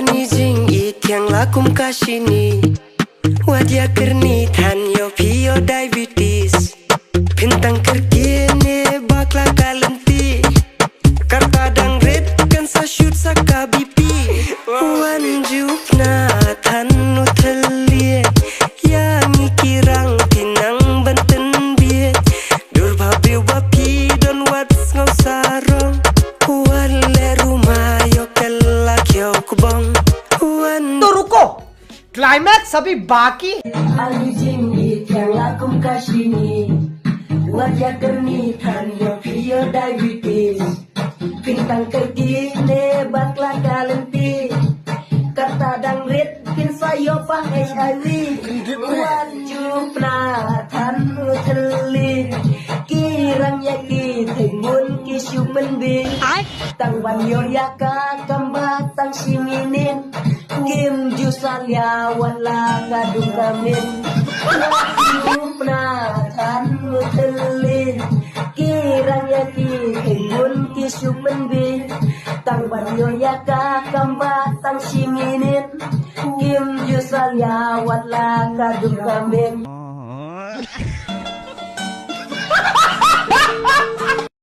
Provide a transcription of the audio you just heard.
Wani jing it yang lakum kasini Wadia kerni tan yo pio diabetes Bintang kerkini bakla kalenti Karta dang red kan sa shoot sa kabipi Wan jupna tan nutelie Yang ikirang tinang benten biet Dur babi wapi don wats ngau sarong Wan le rumah yo kelak yo kubong तो रुको, क्लाइमैक्स अभी बाकी। Wajah kerni tan yo pio diabetes Bintang kerkini bakla kalenti Kata dang red kin sayo pang HIV Wajupna tan uteli Kirang yaki tengun kisu menbi Tang banyo yaka kamba tang siminin Kim jusalya wala ngadung kamin Wajupna tan uteli Kirang yaki tengun kisu menbi Tang banyo yaka kamba tang siminin Kim jusalya wala ngadung kamin